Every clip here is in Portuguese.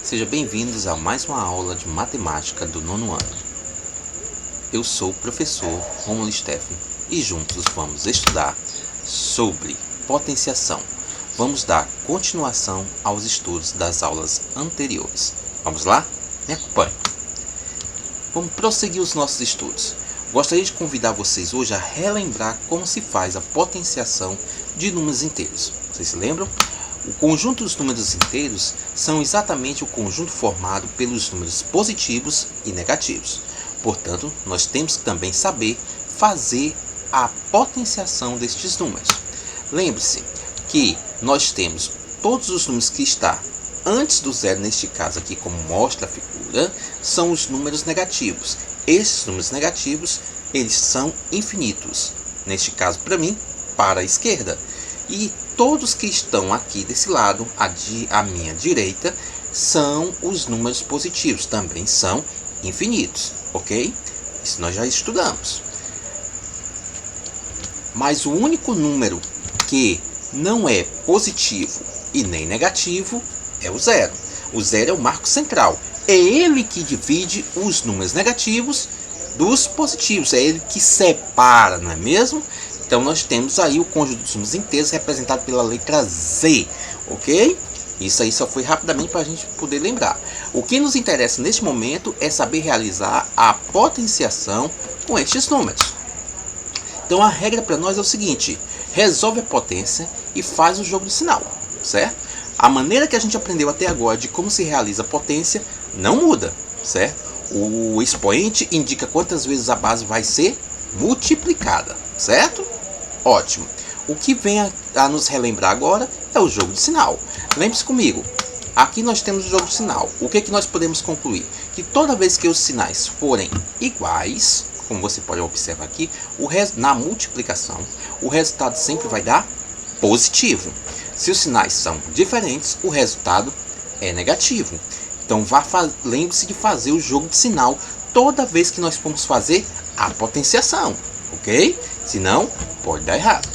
Sejam bem-vindos a mais uma aula de matemática do nono ano. Eu sou o professor Romulo Steffen e juntos vamos estudar sobre potenciação. Vamos dar continuação aos estudos das aulas anteriores. Vamos lá? Me acompanhe. Vamos prosseguir os nossos estudos. Gostaria de convidar vocês hoje a relembrar como se faz a potenciação de números inteiros. Vocês se lembram? O conjunto dos números inteiros são exatamente o conjunto formado pelos números positivos e negativos. Portanto, nós temos que também saber fazer a potenciação destes números. Lembre-se que nós temos todos os números que estão antes do zero, neste caso aqui, como mostra a figura, são os números negativos. Esses números negativos, eles são infinitos. Neste caso, para mim, para a esquerda. E todos que estão aqui desse lado, à minha direita, são os números positivos, também são infinitos, ok? Isso nós já estudamos. Mas o único número que não é positivo e nem negativo é o zero. O zero é o marco central. É ele que divide os números negativos dos positivos. É ele que separa, não é mesmo? Então nós temos aí o conjunto dos números inteiros representado pela letra Z, ok? Isso aí só foi rapidamente para a gente poder lembrar. O que nos interessa neste momento é saber realizar a potenciação com estes números. Então a regra para nós é o seguinte: resolve a potência e faz o jogo de sinal, certo? A maneira que a gente aprendeu até agora de como se realiza a potência não muda, certo? O expoente indica quantas vezes a base vai ser multiplicada, certo? Ótimo. O que vem a nos relembrar agora é o jogo de sinal. Lembre-se comigo, aqui nós temos o jogo de sinal. O que nós podemos concluir? Que toda vez que os sinais forem iguais, como você pode observar aqui, na multiplicação, o resultado sempre vai dar positivo. Se os sinais são diferentes, o resultado é negativo. Então lembre-se de fazer o jogo de sinal toda vez que nós formos fazer a potenciação, ok? Senão, pode dar errado.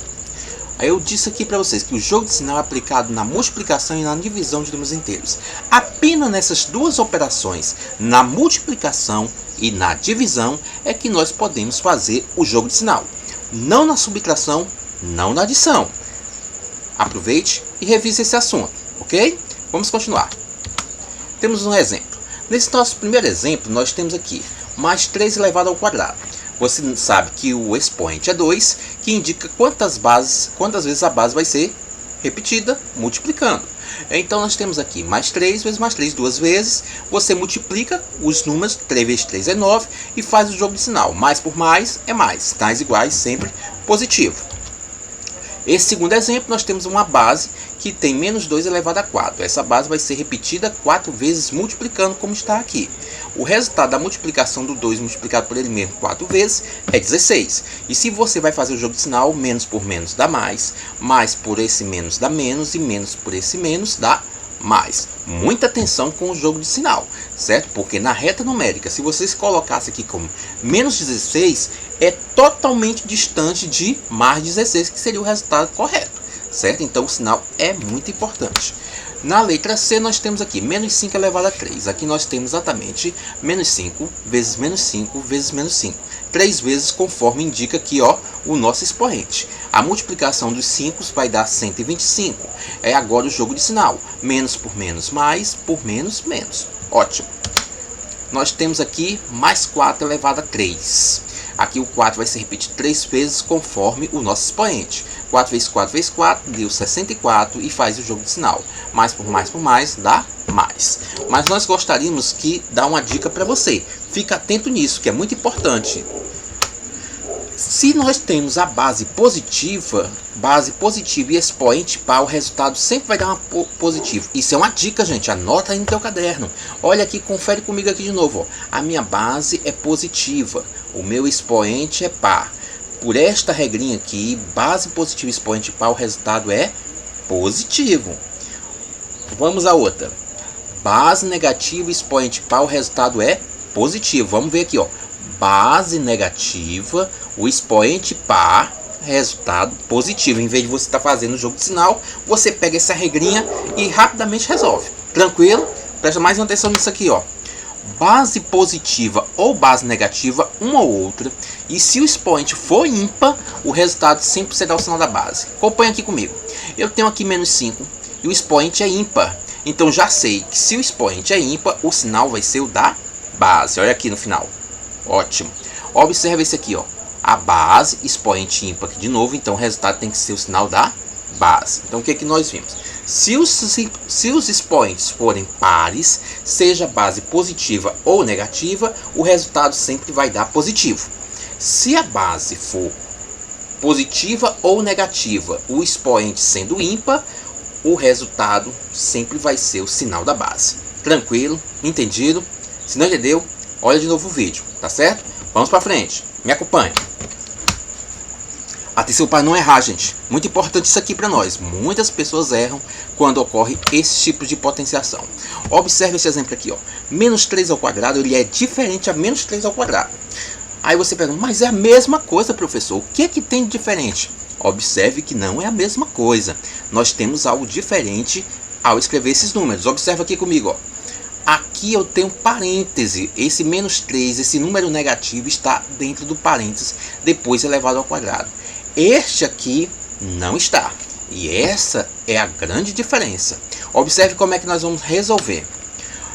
Aí eu disse aqui para vocês que o jogo de sinal é aplicado na multiplicação e na divisão de números inteiros. Apenas nessas duas operações, na multiplicação e na divisão, é que nós podemos fazer o jogo de sinal. Não na subtração, não na adição. Aproveite e revise esse assunto, ok? Vamos continuar. Temos um exemplo. Nesse nosso primeiro exemplo, nós temos aqui mais 3 elevado ao quadrado. Você sabe que o expoente é 2, que indica quantas vezes a base vai ser repetida, multiplicando. Então nós temos aqui mais 3 vezes mais 3, 2 vezes. Você multiplica os números, 3 vezes 3 é 9, e faz o jogo de sinal. Mais por mais é mais. Sinais iguais sempre positivo. Esse segundo exemplo, nós temos uma base que tem menos 2 elevado a 4. Essa base vai ser repetida 4 vezes multiplicando, como está aqui. O resultado da multiplicação do 2 multiplicado por ele mesmo 4 vezes é 16. E se você vai fazer o jogo de sinal, menos por menos dá mais por esse menos dá menos, e menos por esse menos dá mais. Muita atenção com o jogo de sinal, certo? Porque na reta numérica, se vocês colocassem aqui como menos 16, é totalmente distante de mais 16, que seria o resultado correto, certo? Então o sinal é muito importante. Na letra C nós temos aqui menos 5 elevado a 3. Aqui nós temos exatamente menos 5 vezes menos 5 vezes menos 5. 3 vezes, conforme indica aqui, ó, o nosso expoente. A multiplicação dos 5 vai dar 125. É agora o jogo de sinal. Menos por menos mais, por menos menos. Ótimo. Nós temos aqui mais 4 elevado a 3. Aqui o 4 vai ser repetido 3 vezes conforme o nosso expoente. 4 vezes 4 vezes 4 deu 64 e faz o jogo de sinal. Mais por mais dá mais. Mas nós gostaríamos que dar uma dica para você. Fica atento nisso, que é muito importante. Se nós temos a base positiva e expoente par, o resultado sempre vai dar positivo. Isso é uma dica, gente. Anota aí no teu caderno. Olha aqui, confere comigo aqui de novo. Ó. A minha base é positiva. O meu expoente é par. Por esta regrinha aqui, base positiva e expoente par, o resultado é positivo. Vamos a outra. Base negativa e expoente par, o resultado é positivo. Vamos ver aqui, ó. Base negativa, o expoente par, resultado positivo. Em vez de você estar fazendo o jogo de sinal, você pega essa regrinha e rapidamente resolve. Tranquilo? Presta mais atenção nisso aqui, ó. Base positiva ou base negativa, uma ou outra. E se o expoente for ímpar, o resultado sempre será o sinal da base. Acompanha aqui comigo. Eu tenho aqui menos 5 e o expoente é ímpar. Então já sei que se o expoente é ímpar, o sinal vai ser o da base. Olha aqui no final. Ótimo. Observa esse aqui, ó. A base, expoente ímpar aqui de novo. Então o resultado tem que ser o sinal da base. Então o que é que nós vimos? Se os expoentes forem pares, seja base positiva ou negativa, o resultado sempre vai dar positivo. Se a base for positiva ou negativa, o expoente sendo ímpar, o resultado sempre vai ser o sinal da base. Tranquilo? Entendido? Se não entendeu, olha de novo o vídeo, tá certo? Vamos para frente. Me acompanhe. Atenção para não errar, gente. Muito importante isso aqui para nós. Muitas pessoas erram quando ocorre esse tipo de potenciação. Observe esse exemplo aqui, ó. Menos 3 ao quadrado, ele é diferente a menos 3 ao quadrado. Aí você pergunta, mas é a mesma coisa, professor. O que é que tem de diferente? Observe que não é a mesma coisa. Nós temos algo diferente ao escrever esses números. Observa aqui comigo, ó. Aqui eu tenho parêntese. Esse menos 3, esse número negativo está dentro do parênteses, depois elevado ao quadrado. Este aqui não está. E essa é a grande diferença. Observe como é que nós vamos resolver.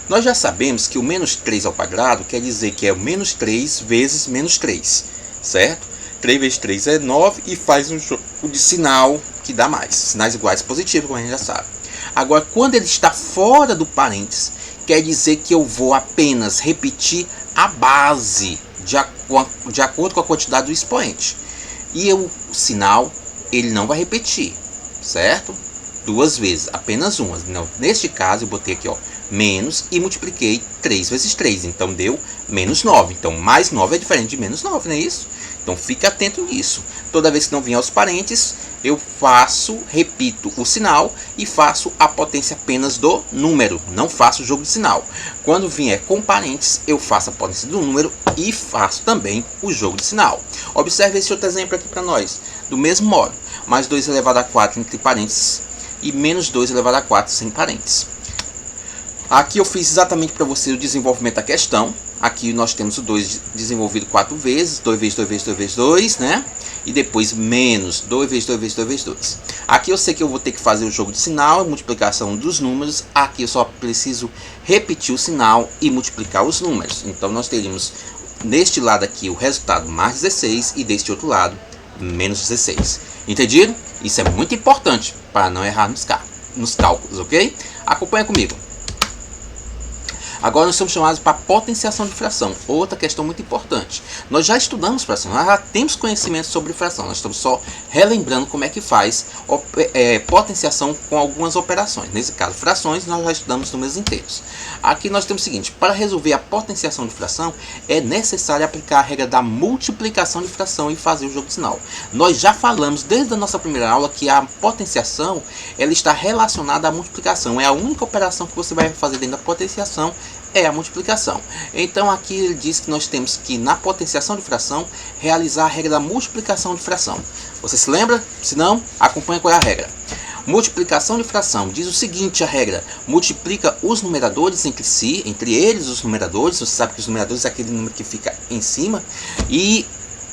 Nós já sabemos que o menos 3 ao quadrado quer dizer que é o menos 3 vezes menos 3. Certo? 3 vezes 3 é 9 e faz um jogo de sinal que dá mais. Sinais iguais positivos, como a gente já sabe. Agora, quando ele está fora do parênteses, quer dizer que eu vou apenas repetir a base de acordo com a quantidade do expoente. E o sinal, ele não vai repetir, certo? Duas vezes, apenas uma. Não, neste caso, eu botei aqui, ó, menos e multipliquei 3 vezes 3. Então, deu menos 9. Então, mais 9 é diferente de menos 9, não é isso? Então, fique atento nisso. Toda vez que não vier aos parênteses, eu repito o sinal e faço a potência apenas do número. Não faço o jogo de sinal. Quando vier com parênteses, eu faço a potência do número e faço também o jogo de sinal. Observe esse outro exemplo aqui para nós. Do mesmo modo, mais 2 elevado a 4 entre parênteses e menos 2 elevado a 4 sem parênteses. Aqui eu fiz exatamente para você o desenvolvimento da questão. Aqui nós temos o 2 desenvolvido 4 vezes, 2 vezes 2 vezes 2 vezes 2, né? E depois menos 2 vezes 2 vezes 2 vezes 2. Aqui eu sei que eu vou ter que fazer o jogo de sinal, a multiplicação dos números. Aqui eu só preciso repetir o sinal e multiplicar os números. Então nós teríamos neste lado aqui o resultado mais 16 e deste outro lado menos 16. Entendido? Isso é muito importante para não errar nos cálculos, ok? Acompanha comigo. Agora nós somos chamados para potenciação de fração, outra questão muito importante. Nós já estudamos fração, nós já temos conhecimento sobre fração, nós estamos só relembrando como é que faz potenciação com algumas operações. Nesse caso, frações, nós já estudamos números inteiros. Aqui nós temos o seguinte, para resolver a potenciação de fração, é necessário aplicar a regra da multiplicação de fração e fazer o jogo de sinal. Nós já falamos desde a nossa primeira aula que a potenciação ela está relacionada à multiplicação, é a única operação que você vai fazer dentro da potenciação, é a multiplicação. Então aqui ele diz que nós temos que na potenciação de fração realizar a regra da multiplicação de fração. Você se lembra? Se não, acompanha qual é a regra. Multiplicação de fração diz o seguinte, a regra: multiplica os numeradores entre si, entre eles os numeradores, você sabe que os numeradores é aquele número que fica em cima, e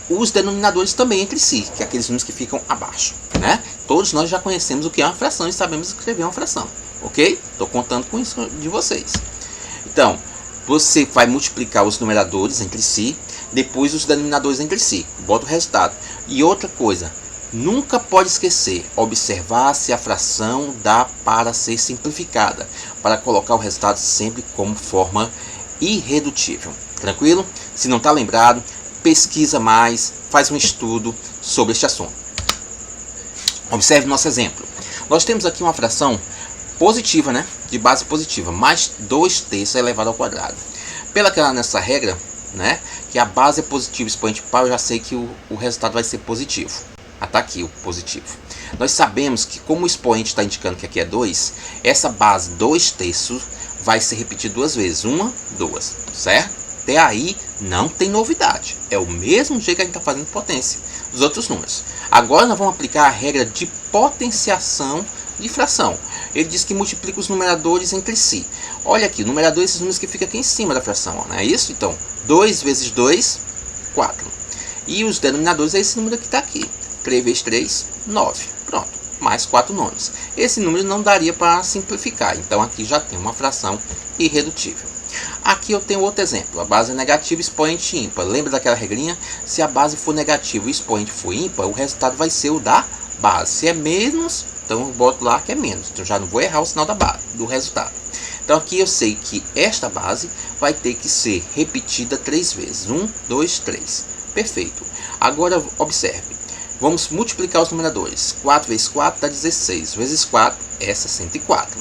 os denominadores também entre si, que é aqueles números que ficam abaixo, né? Todos nós já conhecemos o que é uma fração e sabemos escrever uma fração, ok? Estou contando com isso de vocês. Então, você vai multiplicar os numeradores entre si, depois os denominadores entre si. Bota o resultado. E outra coisa, nunca pode esquecer, observar se a fração dá para ser simplificada, para colocar o resultado sempre como forma irredutível. Tranquilo? Se não está lembrado, pesquisa mais, faz um estudo sobre este assunto. Observe nosso exemplo. Nós temos aqui uma fração positiva, né? De base positiva, mais 2/3 elevado ao quadrado. Nessa regra, né? Que a base é positiva, expoente par, eu já sei que o resultado vai ser positivo. Tá aqui o positivo. Nós sabemos que como o expoente está indicando que aqui é 2, essa base 2/3 vai ser repetida duas vezes. 1, 2, certo? Até aí não tem novidade. É o mesmo jeito que a gente está fazendo potência dos outros números. Agora nós vamos aplicar a regra de potenciação de fração. Ele diz que multiplica os numeradores entre si. Olha aqui, o numerador, esses números que ficam aqui em cima da fração, ó, não é isso? Então, 2 vezes 2, 4. E os denominadores é esse número que está aqui. 3 vezes 3, 9. Pronto, mais 4 nonos. Esse número não daria para simplificar, então aqui já tem uma fração irredutível. Aqui eu tenho outro exemplo, a base é negativa, expoente ímpar. Lembra daquela regrinha? Se a base for negativa e o expoente for ímpar, o resultado vai ser o da base. Se é menos, então eu boto lá que é menos. Então já não vou errar o sinal da base, do resultado. Então aqui eu sei que esta base vai ter que ser repetida 3 vezes. 1, 2, 3. Perfeito. Agora observe. Vamos multiplicar os numeradores. 4 vezes 4 dá 16. Vezes 4 é 64.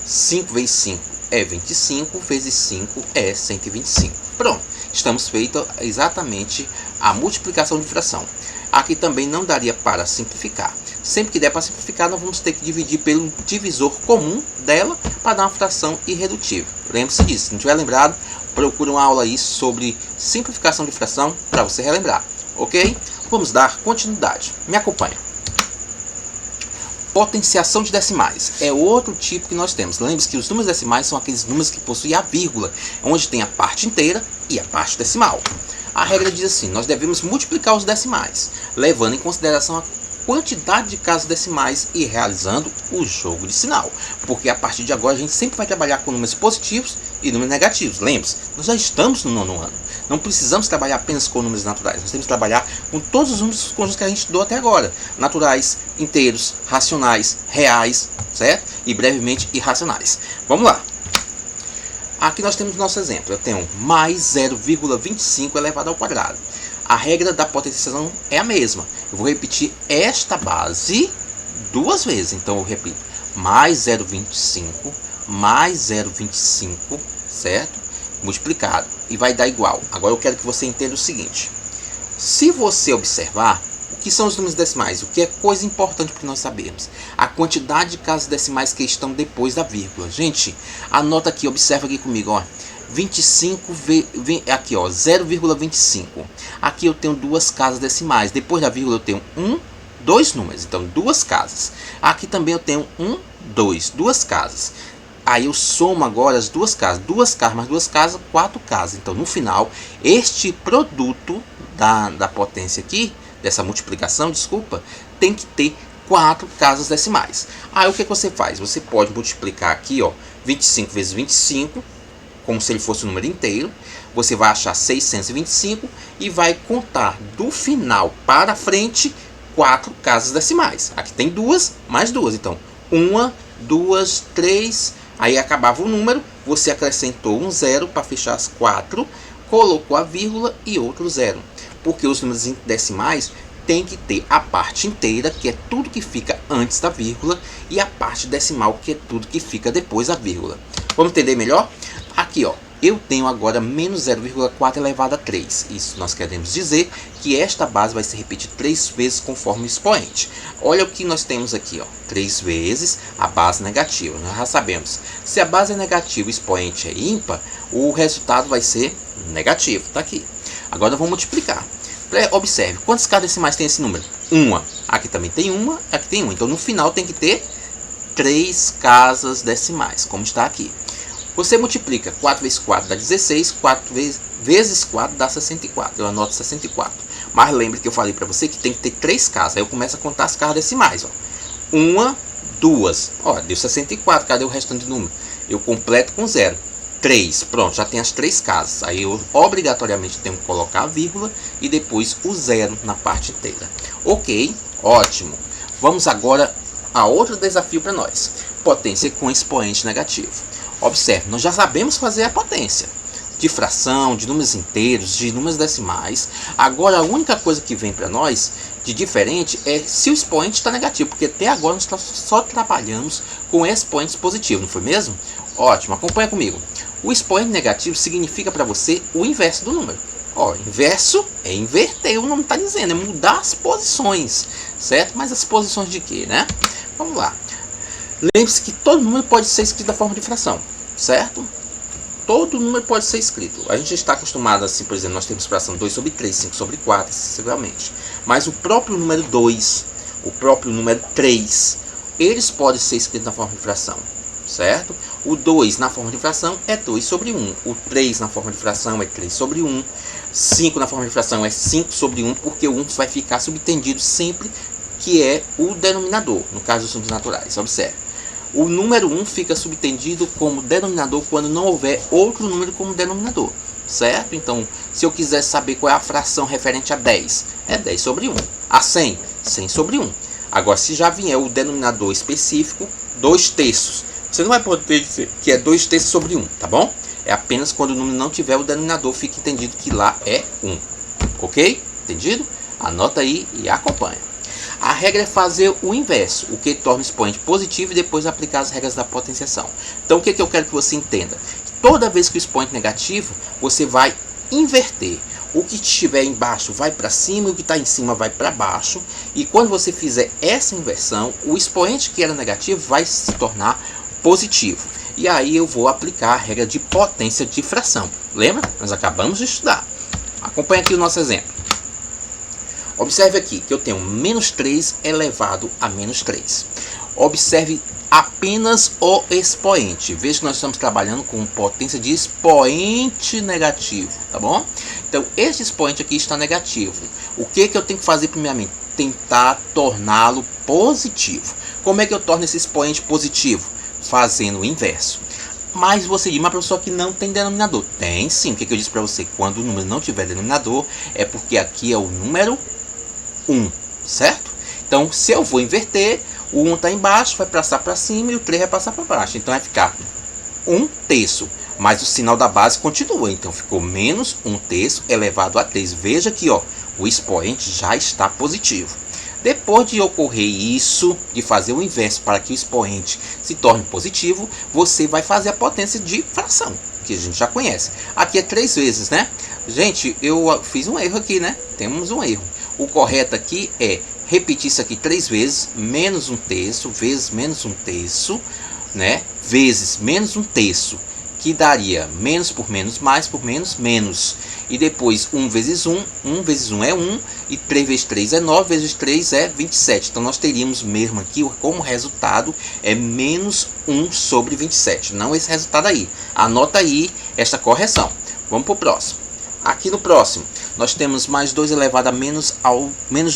5 vezes 5 é 25. Vezes 5 é 125. Pronto. Estamos feito exatamente a multiplicação de fração. Aqui também não daria para simplificar. Sempre que der para simplificar, nós vamos ter que dividir pelo divisor comum dela para dar uma fração irredutível. Lembre-se disso. Se não tiver lembrado, procure uma aula aí sobre simplificação de fração para você relembrar. Ok? Vamos dar continuidade. Me acompanha. Potenciação de decimais é outro tipo que nós temos. Lembre-se que os números decimais são aqueles números que possuem a vírgula, onde tem a parte inteira e a parte decimal. A regra diz assim: nós devemos multiplicar os decimais, levando em consideração a quantidade de casas decimais e realizando o jogo de sinal. Porque a partir de agora a gente sempre vai trabalhar com números positivos e números negativos. Lembre-se, nós já estamos no 9º ano. Não precisamos trabalhar apenas com números naturais. Nós temos que trabalhar com todos os números conjuntos que a gente estudou até agora. Naturais, inteiros, racionais, reais, certo? E brevemente irracionais. Vamos lá. Aqui nós temos nosso exemplo. Eu tenho mais 0,25 elevado ao quadrado. A regra da potenciação é a mesma. Eu vou repetir esta base 2 vezes. Então eu repito mais 0,25 mais 0,25, certo? Multiplicado. E vai dar igual. Agora eu quero que você entenda o seguinte. Se você observar, o que são os números decimais? O que é coisa importante para nós sabermos? A quantidade de casas decimais que estão depois da vírgula. Gente, anota aqui, observa aqui comigo, ó. 25, aqui ó, 0,25. Aqui eu tenho 2 casas decimais. Depois da vírgula eu tenho 2 números. Então 2 casas. Aqui também eu tenho 2 casas. Aí eu somo agora as 2 casas. 2 casas mais 2 casas, 4 casas. Então no final, este produto da potência aqui, dessa multiplicação, desculpa, tem que ter 4 casas decimais. Aí o que você faz? Você pode multiplicar aqui, ó, 25 vezes 25, como se ele fosse um número inteiro. Você vai achar 625 e vai contar do final para frente 4 casas decimais. Aqui tem 2 mais 2. Então, 1, 2, 3. Aí acabava o número. Você acrescentou um 0 para fechar as 4. Colocou a vírgula e outro 0. Porque os números decimais tem que ter a parte inteira, que é tudo que fica antes da vírgula, e a parte decimal, que é tudo que fica depois da vírgula. Vamos entender melhor? Aqui, ó, eu tenho agora menos 0,4 elevado a 3. Isso nós queremos dizer que esta base vai ser repetida 3 vezes conforme o expoente. Olha o que nós temos aqui, ó, 3 vezes a base negativa. Nós já sabemos, se a base é negativa e o expoente é ímpar, o resultado vai ser negativo. Tá aqui. Agora vamos multiplicar. Observe, quantas casas decimais tem esse número? 1. Aqui também tem 1, aqui tem 1. Então no final tem que ter 3 casas decimais, como está aqui. Você multiplica 4 vezes 4 dá 16, 4 vezes 4 dá 64. Eu anoto 64. Mas lembre que eu falei para você que tem que ter 3 casas. Aí eu começo a contar as casas decimais. 1, 2. Ó, deu 64. Cadê o restante do número? Eu completo com 0. 3. Pronto, já tem as 3 casas. Aí eu obrigatoriamente tenho que colocar a vírgula e depois o 0 na parte inteira. Ok, ótimo. Vamos agora a outro desafio para nós. Potência com expoente negativo. Observe, nós já sabemos fazer a potência de fração, de números inteiros, de números decimais. Agora a única coisa que vem para nós de diferente é se o expoente está negativo, porque até agora nós só trabalhamos com expoentes positivos, não foi mesmo? Ótimo, acompanha comigo. O expoente negativo significa para você o inverso do número. Ó, inverso é inverter, o nome está dizendo, é mudar as posições, certo? Mas as posições de quê, né? Vamos lá. Lembre-se que todo número pode ser escrito da forma de fração, certo? todo número pode ser escrito. A gente está acostumado assim, por exemplo, nós temos fração 2 sobre 3, 5 sobre 4, excessivamente. Mas o próprio número 2, o próprio número 3, eles podem ser escritos na forma de fração, certo? O 2 na forma de fração é 2 sobre 1. O 3 na forma de fração é 3 sobre 1. 5 na forma de fração é 5 sobre 1, porque o 1 vai ficar subentendido sempre que é o denominador, no caso dos números naturais. Observe. O número 1 fica subentendido como denominador quando não houver outro número como denominador, certo? Então, se eu quiser saber qual é a fração referente a 10, é 10 sobre 1. A 100, 100 sobre 1. Agora, se já vier o denominador específico, 2 terços. Você não vai poder dizer que é 2 terços sobre 1, tá bom? É apenas quando o número não tiver o denominador, fica entendido que lá é 1. Ok? Entendido? Anota aí e acompanha. A regra é fazer o inverso, o que torna o expoente positivo e depois aplicar as regras da potenciação. Então, o que eu quero que você entenda? Toda vez que o expoente é negativo, você vai inverter. O que estiver embaixo vai para cima e o que está em cima vai para baixo. E quando você fizer essa inversão, o expoente que era negativo vai se tornar positivo. E aí eu vou aplicar a regra de potência de fração. Lembra? Nós acabamos de estudar. Acompanhe aqui o nosso exemplo. Observe aqui que eu tenho menos 3 elevado a menos 3. Observe apenas o expoente. Veja que nós estamos trabalhando com potência de expoente negativo, tá bom? Então, esse expoente aqui está negativo. O que eu tenho que fazer primeiramente? Tentar torná-lo positivo. Como é que eu torno esse expoente positivo? Fazendo o inverso. Mas você diz, mas professor, que não tem denominador. Tem sim. O que eu disse para você? Quando o número não tiver denominador, é porque aqui é o número 1, certo? Então, se eu vou inverter, o 1 está embaixo, vai passar para cima e o 3 vai passar para baixo. Então, vai ficar 1 terço. Mas o sinal da base continua. Então, ficou menos 1 terço elevado a 3. Veja aqui, ó, o expoente já está positivo. Depois de ocorrer isso, de fazer o inverso para que o expoente se torne positivo, você vai fazer a potência de fração, que a gente já conhece. Aqui é 3 vezes, né? Gente, eu fiz um erro aqui, né? Temos um erro. O correto aqui é repetir isso aqui 3 vezes, menos 1 terço, vezes menos 1 terço, né? Vezes menos 1 terço, que daria menos por menos, mais por menos, menos. E depois 1 vezes 1, 1 vezes 1 é 1, e 3 vezes 3 é 9, vezes 3 é 27. Então nós teríamos mesmo aqui, como resultado, é menos 1 sobre 27. Não esse resultado aí. Anota aí esta correção. Vamos para o próximo. Aqui no próximo, nós temos mais 2 elevado a menos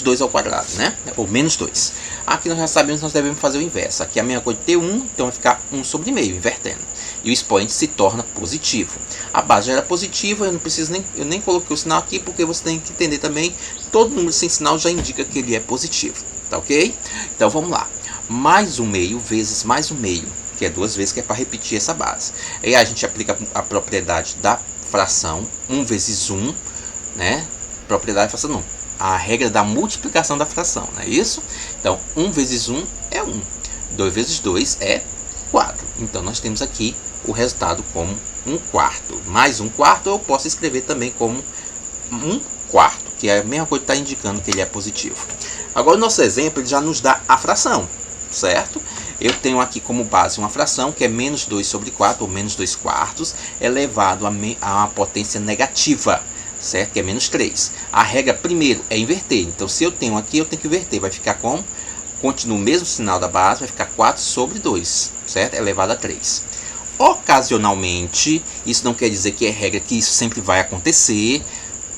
2 ao quadrado, né? Ou menos 2. Aqui nós já sabemos que nós devemos fazer o inverso. Aqui a mesma coisa de ter 1, então vai ficar 1 sobre meio, invertendo. E o expoente se torna positivo. A base já era positiva, eu nem coloquei o sinal aqui, porque você tem que entender também, todo número sem sinal já indica que ele é positivo, tá ok? Então vamos lá. Mais 1 meio vezes mais 1 meio, que é 2 vezes, que é para repetir essa base. Aí a gente aplica a propriedade da fração, 1 vezes 1, né? Propriedade da fração não. A regra da multiplicação da fração, não é isso? Então, 1 vezes 1 é 1. 2 vezes 2 é 4. Então, nós temos aqui o resultado como 1/4. Mais 1/4 eu posso escrever também como 1/4, que é a mesma coisa que está indicando que ele é positivo. Agora, o nosso exemplo ele já nos dá a fração, certo? Eu tenho aqui como base uma fração que é menos 2 sobre 4, ou menos 2/4, elevado a uma potência negativa, certo? Que é menos 3. A regra primeiro é inverter. Então, se eu tenho aqui, eu tenho que inverter. Vai ficar como? Continua o mesmo sinal da base, vai ficar 4 sobre 2, certo? Elevado a 3. Ocasionalmente, isso não quer dizer que é regra que isso sempre vai acontecer.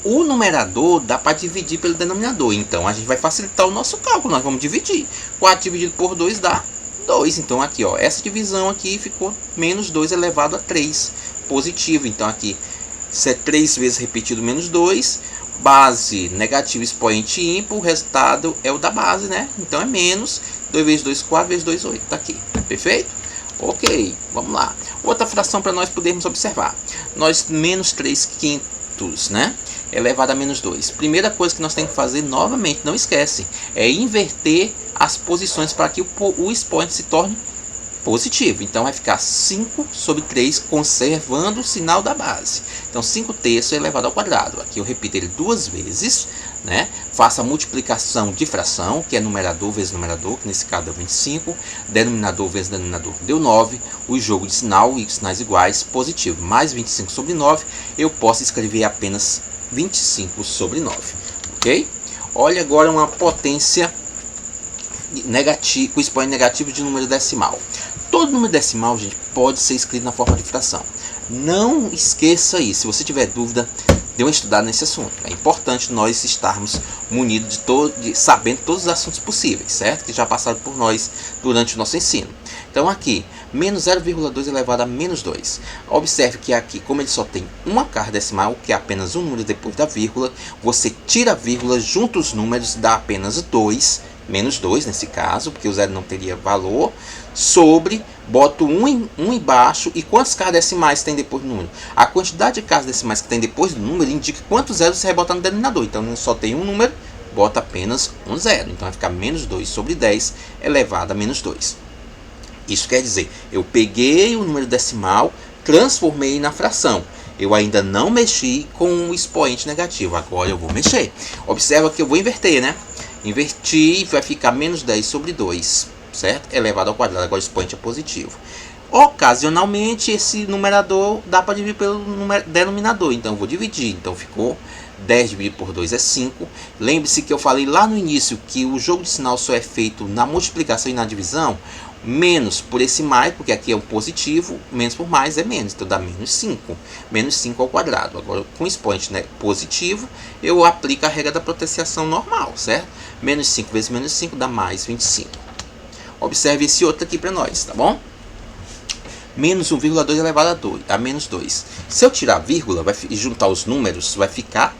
O numerador dá para dividir pelo denominador. Então, a gente vai facilitar o nosso cálculo. Nós vamos dividir. 4 dividido por 2 dá 2. Então, aqui, ó, essa divisão aqui ficou menos 2 elevado a 3. Positivo. Então, aqui, se é 3 vezes repetido menos 2, base negativo, expoente ímpar, o resultado é o da base, né? Então, é menos 2 vezes 2, 4 vezes 2, 8. Tá aqui. Perfeito? Ok, vamos lá. Outra fração para nós podermos observar. Nós, menos 3 quintos, né? Elevado a menos 2. Primeira coisa que nós temos que fazer, novamente, não esquece, é inverter as posições para que o expoente se torne positivo. Então vai ficar 5 sobre 3, conservando o sinal da base. Então 5/3 elevado ao quadrado. Aqui eu repito ele duas vezes, né? Faça a multiplicação de fração, que é numerador vezes numerador, que nesse caso deu 25. Denominador vezes denominador deu 9. O jogo de sinal e sinais iguais, positivo. Mais 25 sobre 9, eu posso escrever apenas 25 sobre 9. Ok? Olha agora uma potência negativo, com expoente negativo de número decimal. Todo número decimal, gente, pode ser escrito na forma de fração. Não esqueça isso. Se você tiver dúvida, dê uma estudada nesse assunto. É importante nós estarmos munidos sabendo todos os assuntos possíveis, certo? Que já passaram por nós durante o nosso ensino. Então aqui, menos 0,2 elevado a menos 2. Observe que aqui, como ele só tem uma carga decimal, que é apenas um número depois da vírgula, você tira a vírgula, junta os números, dá apenas 2, menos 2 nesse caso, porque o zero não teria valor, sobre, boto 1 embaixo, e quantas cargas decimais tem depois do número? A quantidade de cargas decimais que tem depois do número indica quantos zeros você vai botar no denominador. Então só tem um número, bota apenas um zero. Então vai ficar menos 2 sobre 10 elevado a menos 2. Isso quer dizer, eu peguei o número decimal, transformei na fração. Eu ainda não mexi com o expoente negativo, agora eu vou mexer. Observa que eu vou inverter, né? Invertir, vai ficar menos 10 sobre 2, certo? Elevado ao quadrado, agora o expoente é positivo. Ocasionalmente, esse numerador dá para dividir pelo denominador, então eu vou dividir. Então ficou 10 dividido por 2 é 5. Lembre-se que eu falei lá no início que o jogo de sinal só é feito na multiplicação e na divisão. Menos por esse mais, porque aqui é um positivo, menos por mais é menos, então dá menos 5. Menos 5 ao quadrado. Agora, com expoente, né, positivo, eu aplico a regra da potenciação normal, certo? Menos 5 vezes menos 5 dá mais 25. Observe esse outro aqui para nós, tá bom? Menos 1,2 elevado a menos 2. Se eu tirar a vírgula e juntar os números, vai ficar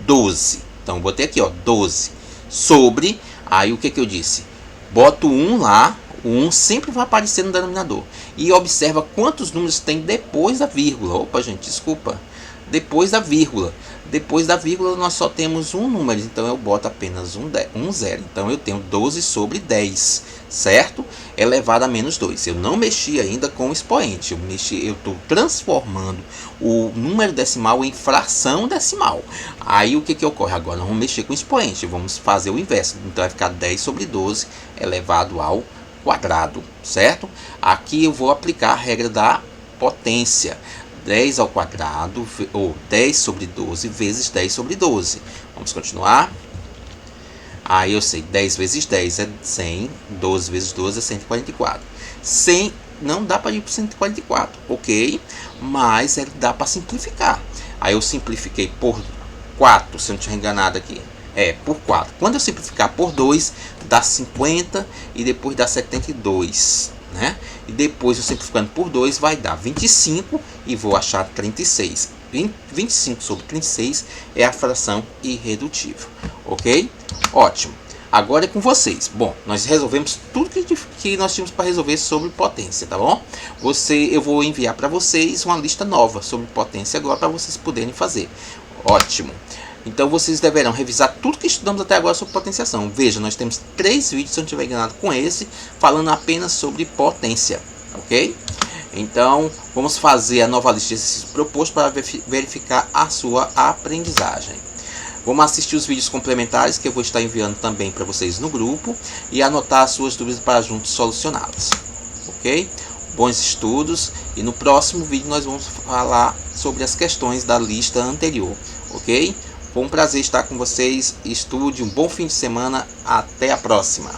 12. Então, eu botei aqui, ó, 12. Sobre, aí o que eu disse? Boto 1 lá. O 1 sempre vai aparecer no denominador. E observa quantos números tem depois da vírgula. Opa, gente, desculpa. Depois da vírgula. Depois da vírgula nós só temos um número. Então eu boto apenas um zero. Então eu tenho 12 sobre 10. Certo? Elevado a menos 2. Eu não mexi ainda com o expoente. Eu estou transformando o número decimal em fração decimal. Aí o que ocorre? Agora nós vamos mexer com o expoente. Vamos fazer o inverso. Então vai ficar 10 sobre 12 elevado ao quadrado, certo? Aqui eu vou aplicar a regra da potência. 10 ao quadrado, ou 10 sobre 12 vezes 10 sobre 12. Vamos continuar. Aí eu sei, 10 vezes 10 é 100, 12 vezes 12 é 144. 100 não dá para ir para 144, ok? Mas dá para simplificar. Aí eu simplifiquei por 4, se eu não tiver enganado aqui. Por 4. Quando eu simplificar por 2, dá 50 e depois dá 72, né? E depois eu simplificando por 2 vai dar 25 e vou achar 36. 25 sobre 36 é a fração irredutível, ok? Ótimo. Agora é com vocês. Bom, nós resolvemos tudo que nós tínhamos para resolver sobre potência, tá bom? Eu vou enviar para vocês uma lista nova sobre potência agora para vocês poderem fazer. Ótimo. Então vocês deverão revisar tudo que estudamos até agora sobre potenciação. Veja, nós temos 3 vídeos, se eu não estiver enganado com esse, falando apenas sobre potência, ok? Então, vamos fazer a nova lista de exercícios propostos para verificar a sua aprendizagem. Vamos assistir os vídeos complementares que eu vou estar enviando também para vocês no grupo e anotar as suas dúvidas para juntos solucioná-las, ok? Bons estudos e no próximo vídeo nós vamos falar sobre as questões da lista anterior, ok? Foi um prazer estar com vocês. Estude, um bom fim de semana. Até a próxima.